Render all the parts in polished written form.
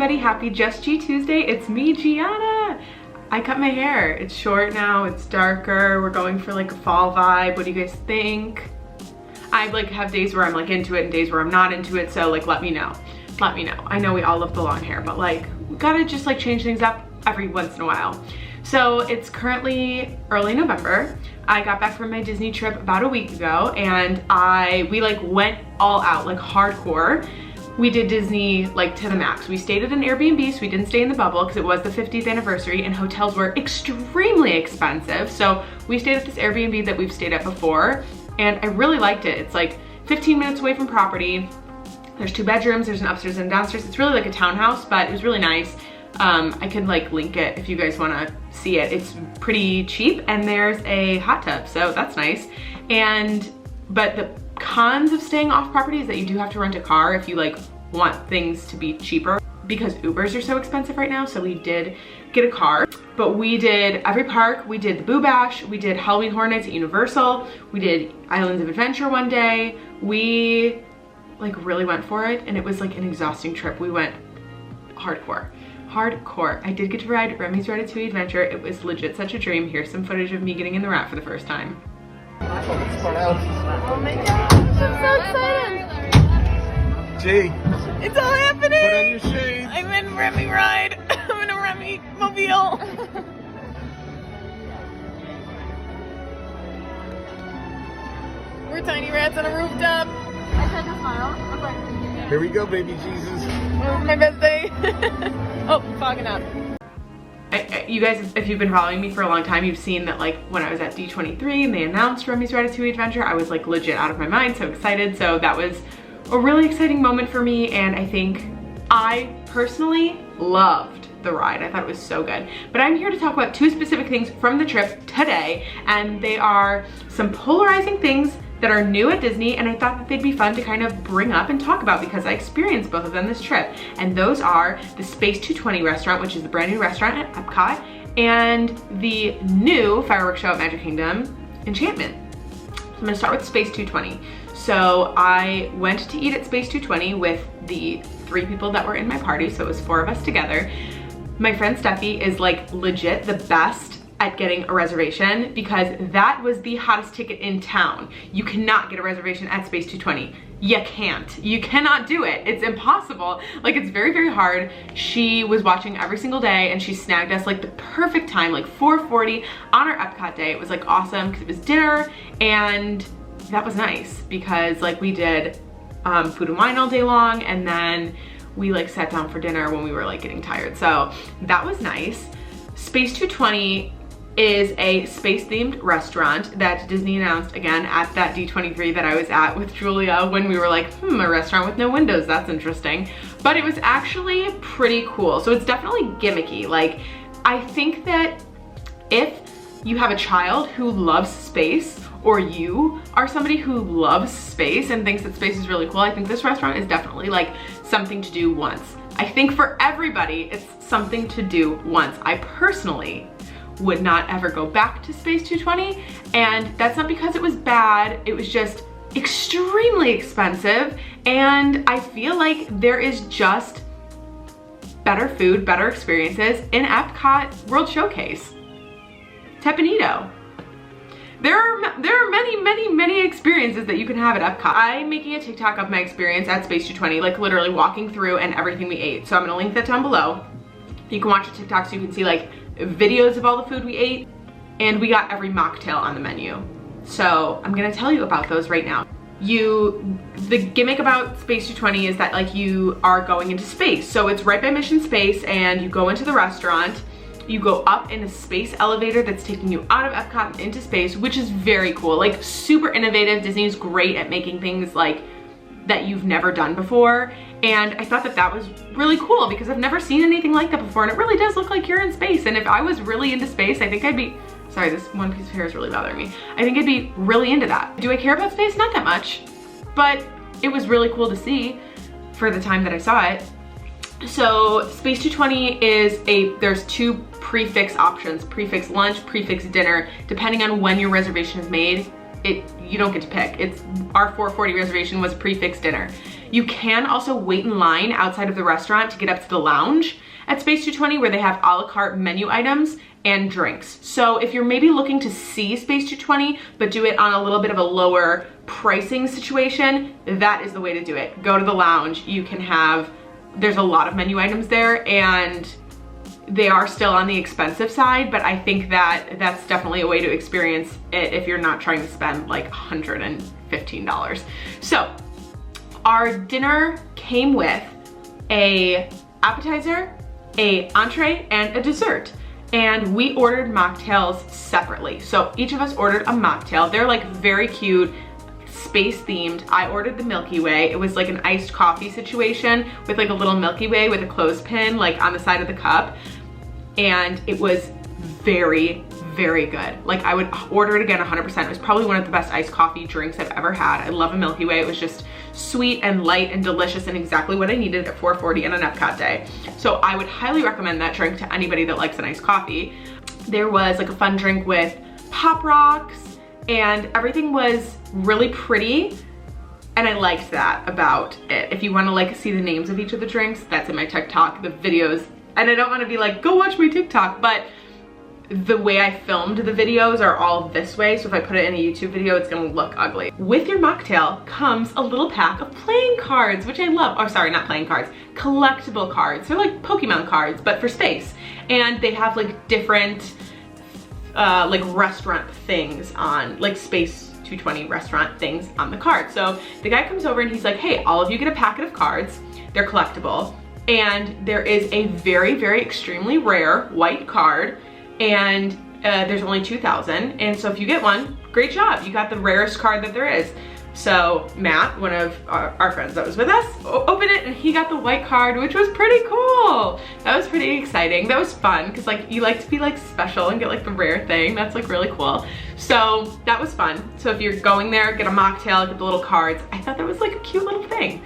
everybody, happy Just G Tuesday. It's me, Gianna. I cut my hair. It's short now, it's darker. We're going for like a fall vibe. What do you guys think? I like have days where I'm like into it and days where I'm not into it, so like let me know. Let me know. I know we all love the long hair, but like we gotta just like change things up every once in a while. So it's currently early November. I got back from my Disney trip about a week ago and we like went all out, like hardcore. We did Disney like to the max. We stayed at an Airbnb, so we didn't stay in the bubble because it was the 50th anniversary and hotels were extremely expensive. So we stayed at this Airbnb that we've stayed at before and I really liked it. It's like 15 minutes away from property. There's 2 bedrooms, there's an upstairs and downstairs. It's really like a townhouse, but it was really nice. I can like link it if you guys wanna see it. It's pretty cheap and there's a hot tub, so that's nice. But the cons of staying off property is that you do have to rent a car if you like want things to be cheaper because Ubers are so expensive right now. So we did get a car, but we did every park. We did the Boo Bash, we did Halloween Horror Nights at Universal, we did Islands of Adventure one day. We like really went for it and it was like an exhausting trip. We went hardcore. I did get to ride Remy's Ratatouille Adventure. It was legit such a dream. Here's some footage of me getting in the rat for the first time. Oh my gosh, I'm so excited. Gee, It's all happening. put on your shades. I'm in Remy ride. I'm in a Remy mobile. We're tiny rats on a rooftop. I tried to smile. Okay. Here we go, baby Jesus. Oh, my best day. Oh, fogging up. You guys, if you've been following me for a long time, you've seen that like when I was at D23 and they announced Remy's Ratatouille Adventure, I was like legit out of my mind, so excited. So that was a really exciting moment for me and I think I personally loved the ride. I thought it was so good. But I'm here to talk about 2 specific things from the trip today, and they are some polarizing things that are new at Disney, and I thought that they'd be fun to kind of bring up and talk about because I experienced both of them this trip. And those are the Space 220 restaurant, which is the brand new restaurant at Epcot, and the new fireworks show at Magic Kingdom, Enchantment. So I'm gonna start with Space 220. So I went to eat at Space 220 with the 3 people that were in my party, so it was 4 of us together. My friend Steffi is like legit the best at getting a reservation because that was the hottest ticket in town. You cannot get a reservation at Space 220. You can't. You cannot do it. It's impossible. Like it's very, very hard. She was watching every single day and she snagged us like the perfect time, like 4:40 on our Epcot day. It was like awesome because it was dinner and that was nice because like we did food and wine all day long and then we like sat down for dinner when we were like getting tired. So that was nice. Space 220 is a space-themed restaurant that Disney announced again at that D23 that I was at with Julia when we were like, a restaurant with no windows, that's interesting. But it was actually pretty cool. So it's definitely gimmicky. Like, I think that if you have a child who loves space or you are somebody who loves space and thinks that space is really cool, I think this restaurant is definitely like something to do once. I think for everybody, it's something to do once. I personally would not ever go back to Space 220, and that's not because it was bad, it was just extremely expensive, and I feel like there is just better food, better experiences in Epcot World Showcase. Teppanito. There are many experiences that you can have at Epcot. I'm making a TikTok of my experience at Space 220, like literally walking through and everything we ate. So I'm gonna link that down below. You can watch the TikTok so you can see like videos of all the food we ate, and we got every mocktail on the menu. So I'm gonna tell you about those right now. The gimmick about Space 220 is that like you are going into space. So it's right by Mission Space and you go into the restaurant, you go up in a space elevator that's taking you out of Epcot and into space, which is very cool, like super innovative. Disney's great at making things like that you've never done before. And I thought that that was really cool because I've never seen anything like that before, and it really does look like you're in space. And if I was really into space, I think I'd be, sorry, this one piece of hair is really bothering me. I think I'd be really into that. Do I care about space? Not that much, but it was really cool to see for the time that I saw it. So Space 220 is there's 2 prefix options, prefix lunch, prefix dinner, depending on when your reservation is made. You don't get to pick. Our 4:40 reservation was prefix dinner. You can also wait in line outside of the restaurant to get up to the lounge at Space 220 where they have a la carte menu items and drinks. So if you're maybe looking to see Space 220 but do it on a little bit of a lower pricing situation, that is the way to do it. Go to the lounge. You can have, there's a lot of menu items there and they are still on the expensive side, but I think that that's definitely a way to experience it if you're not trying to spend like $115. So our dinner came with a appetizer, a entree, and a dessert. And we ordered mocktails separately. So each of us ordered a mocktail. They're like very cute, space themed. I ordered the Milky Way. It was like an iced coffee situation with like a little Milky Way with a clothespin like on the side of the cup. And it was very, very good. Like I would order it again 100%. It was probably one of the best iced coffee drinks I've ever had. I love a Milky Way. It was just sweet and light and delicious and exactly what I needed at 4:40 on an Epcot day. So I would highly recommend that drink to anybody that likes an iced coffee. There was like a fun drink with Pop Rocks and everything was really pretty. And I liked that about it. If you want to like see the names of each of the drinks, that's in my TikTok, the videos. And I don't want to be like, go watch my TikTok, but the way I filmed the videos are all this way. So if I put it in a YouTube video, it's gonna look ugly. With your mocktail comes a little pack of playing cards, which I love. Oh, sorry, not playing cards, collectible cards. They're like Pokemon cards, but for space. And they have like different like restaurant things on, like Space 220 restaurant things on the card. So the guy comes over and he's like, hey, all of you get a packet of cards. They're collectible. And there is a very, very extremely rare white card and there's only 2,000. And so if you get one, great job. You got the rarest card that there is. So Matt, one of our friends that was with us, opened it and he got the white card, which was pretty cool. That was pretty exciting. That was fun because like you like to be like special and get like the rare thing. That's like really cool. So that was fun. So if you're going there, get a mocktail, get the little cards. I thought that was like a cute little thing.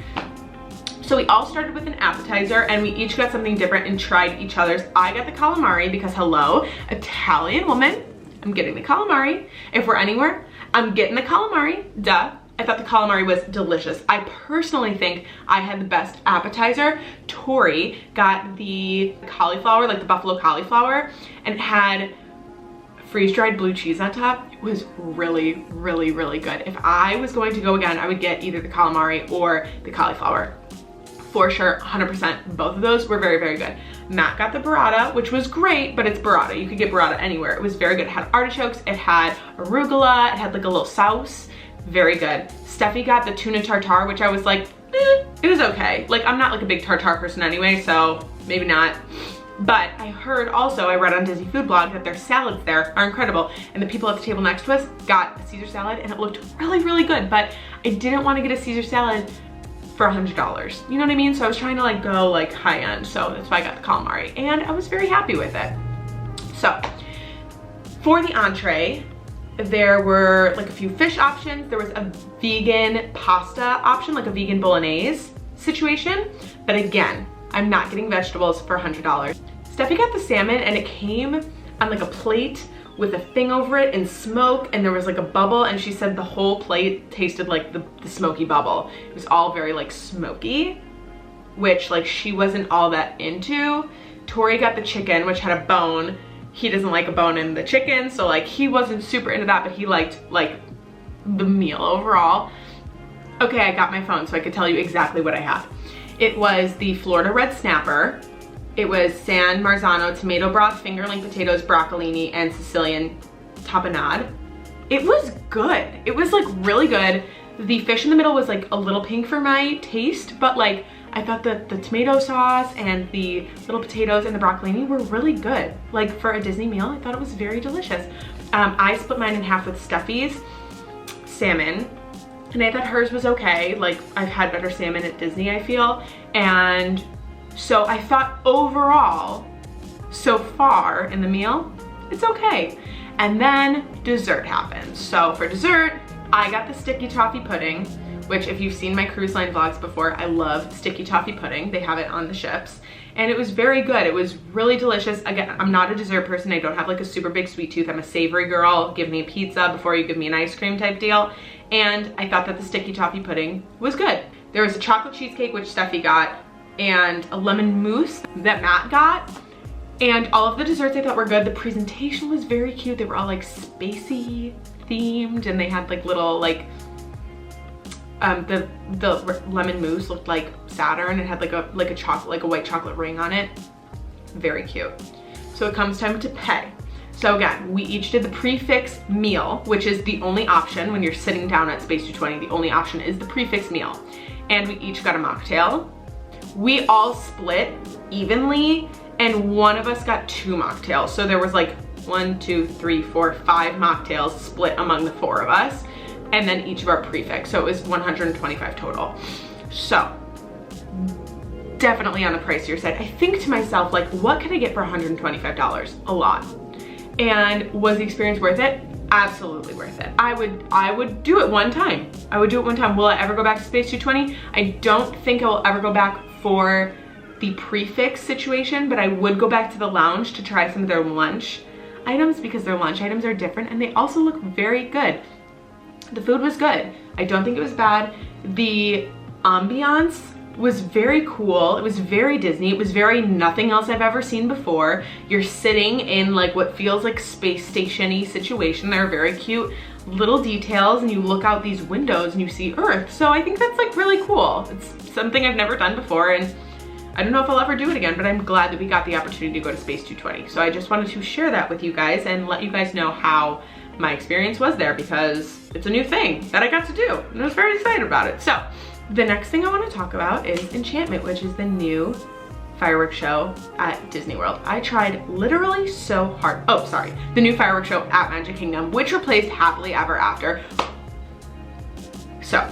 So we all started with an appetizer and we each got something different and tried each other's. I got the calamari because hello, Italian woman, I'm getting the calamari. If we're anywhere, I'm getting the calamari, duh. I thought the calamari was delicious. I personally think I had the best appetizer. Tori got the cauliflower, like the buffalo cauliflower, and it had freeze-dried blue cheese on top. It was really, really, really good. If I was going to go again, I would get either the calamari or the cauliflower. For sure, 100%. Both of those were very, very good. Matt got the burrata, which was great, but it's burrata. You could get burrata anywhere. It was very good. It had artichokes, it had arugula, it had like a little sauce. Very good. Steffi got the tuna tartare, which I was like, it was okay. Like, I'm not like a big tartare person anyway, so maybe not. But I heard also, I read on Disney Food Blog that their salads there are incredible. And the people at the table next to us got a Caesar salad and it looked really, really good. But I didn't want to get a Caesar salad for $100. You know what I mean? So I was trying to like go like high end. So that's why I got the calamari and I was very happy with it. So for the entree, there were like a few fish options. There was a vegan pasta option, like a vegan bolognese situation. But again, I'm not getting vegetables for $100. Steffi got the salmon and it came on like a plate with a thing over it and smoke, and there was like a bubble, and she said the whole plate tasted like the smoky bubble. It was all very like smoky, which like she wasn't all that into. Tori got the chicken, which had a bone. He doesn't like a bone in the chicken, so like he wasn't super into that, but he liked like the meal overall. Okay, I got my phone so I could tell you exactly what I had. It was the Florida red snapper. It was San Marzano tomato broth, fingerling potatoes, broccolini, and Sicilian tapenade. It was good. It was like really good. The fish in the middle was like a little pink for my taste, but like I thought that the tomato sauce and the little potatoes and the broccolini were really good. Like for a Disney meal, I thought it was very delicious. I split mine in half with Steffi's salmon, and I thought hers was okay. Like I've had better salmon at Disney, I feel. And so I thought overall, so far in the meal, it's okay. And then dessert happened. So for dessert, I got the sticky toffee pudding, which if you've seen my cruise line vlogs before, I love sticky toffee pudding. They have it on the ships. And it was very good. It was really delicious. Again, I'm not a dessert person. I don't have like a super big sweet tooth. I'm a savory girl. Give me a pizza before you give me an ice cream type deal. And I thought that the sticky toffee pudding was good. There was a chocolate cheesecake, which Steffi got, and a lemon mousse that Matt got. And all of the desserts I thought were good. The presentation was very cute. They were all like spacey themed, and they had like little like, the lemon mousse looked like Saturn. It had like a white chocolate ring on it. Very cute. So it comes time to pay. So again, we each did the prefix meal, which is the only option when you're sitting down at Space 220. The only option is the prefix meal. And we each got a mocktail. We all split evenly, and one of us got 2 mocktails. So there was like 1, 2, 3, 4, 5 mocktails split among the 4 of us, and then each of our prefix. So it was 125 total. So definitely on the pricier side. I think to myself, like, what can I get for $125? A lot. And was the experience worth it? Absolutely worth it. I would do it one time. I would do it one time. Will I ever go back to Space 220? I don't think I will ever go back for the prefix situation, but I would go back to the lounge to try some of their lunch items, because their lunch items are different and they also look very good. The food was good. I don't think it was bad. The ambiance was very cool. It was very Disney. It was very nothing else I've ever seen before. You're sitting in like what feels like space station-y situation. There are very cute little details, and you look out these windows and you see Earth. So I think that's like really cool. It's something I've never done before, and I don't know if I'll ever do it again, but I'm glad that we got the opportunity to go to Space 220. So I just wanted to share that with you guys and let you guys know how my experience was there, because it's a new thing that I got to do, and I was very excited about it. So the next thing I want to talk about is Enchantment, which is the new fireworks show at Disney World. I tried literally so hard. Oh, sorry. The new fireworks show at Magic Kingdom, which replaced Happily Ever After. So,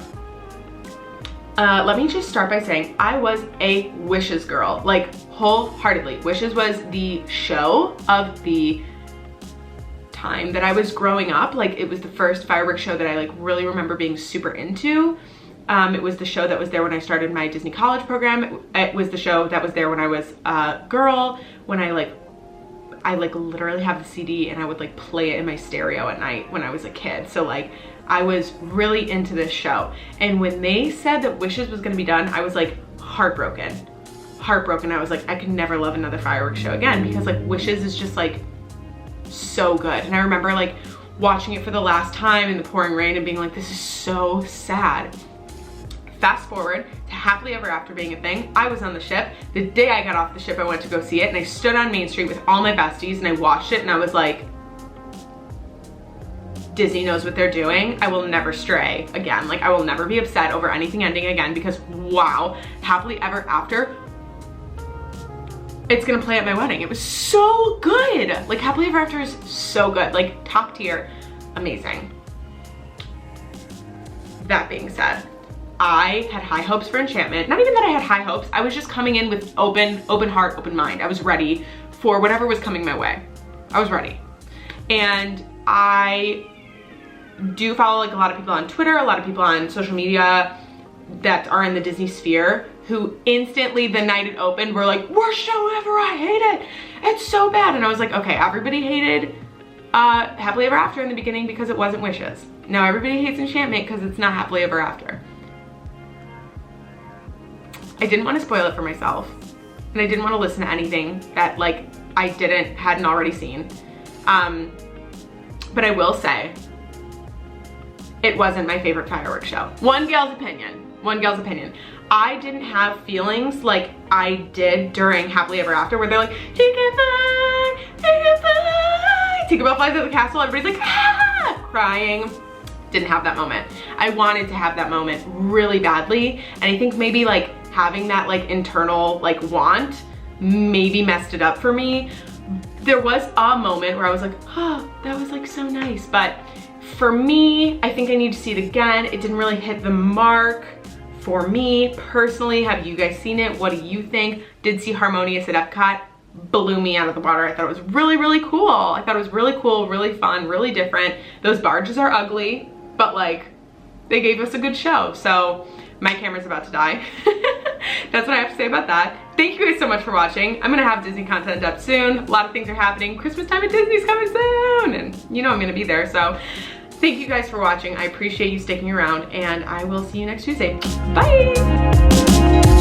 let me just start by saying I was a Wishes girl, like wholeheartedly. Wishes was the show of the time that I was growing up. Like, it was the first fireworks show that I like really remember being super into. It was the show that was there when I started my Disney College program. It was the show that was there when I was a girl, when I literally have the CD and I would like play it in my stereo at night when I was a kid. So like, I was really into this show. And when they said that Wishes was gonna be done, I was like heartbroken. Heartbroken. I was like, I could never love another fireworks show again, because like Wishes is just like so good. And I remember like watching it for the last time in the pouring rain and being like, this is so sad. Fast forward to Happily Ever After being a thing. I was on the ship. The day I got off the ship, I went to go see it, and I stood on Main Street with all my besties and I watched it, and I was like, Disney knows what they're doing. I will never stray again. Like, I will never be upset over anything ending again, because wow, Happily Ever After, it's gonna play at my wedding. It was so good. Like, Happily Ever After is so good. Like, top tier, amazing. That being said, I had high hopes for Enchantment. Not even that I had high hopes. I was just coming in with open heart, open mind. I was ready for whatever was coming my way. I was ready. And I do follow like a lot of people on Twitter, a lot of people on social media that are in the Disney sphere, who instantly the night it opened were like, worst show ever, I hate it. It's so bad. And I was like, okay, everybody hated Happily Ever After in the beginning because it wasn't Wishes. Now everybody hates Enchantment because it's not Happily Ever After. I didn't want to spoil it for myself, and I didn't want to listen to anything that like I hadn't already seen. But I will say, it wasn't my favorite fireworks show. One gal's opinion. I didn't have feelings like I did during Happily Ever After, where they're like, Tinkerbell, Tinkerbell, Tinkerbell flies at the castle, everybody's like, ah, crying. Didn't have that moment. I wanted to have that moment really badly, and I think maybe like having that like internal like want maybe messed it up for me. There was a moment where I was like, oh, that was like so nice, but for me, I think I need to see it again. It didn't really hit the mark for me personally. Have you guys seen it? What do you think? Did see Harmonious at Epcot. Blew me out of the water. I thought it was really, really cool. I thought it was really cool, really fun, really different. Those barges are ugly, but like, they gave us a good show. So my camera's about to die. That's what I have to say about that. Thank you guys so much for watching. I'm gonna have Disney content up soon. A lot of things are happening. Christmas time at Disney's coming soon, and you know I'm gonna be there. So Thank you guys for watching. I appreciate you sticking around, and I will see you next Tuesday. Bye!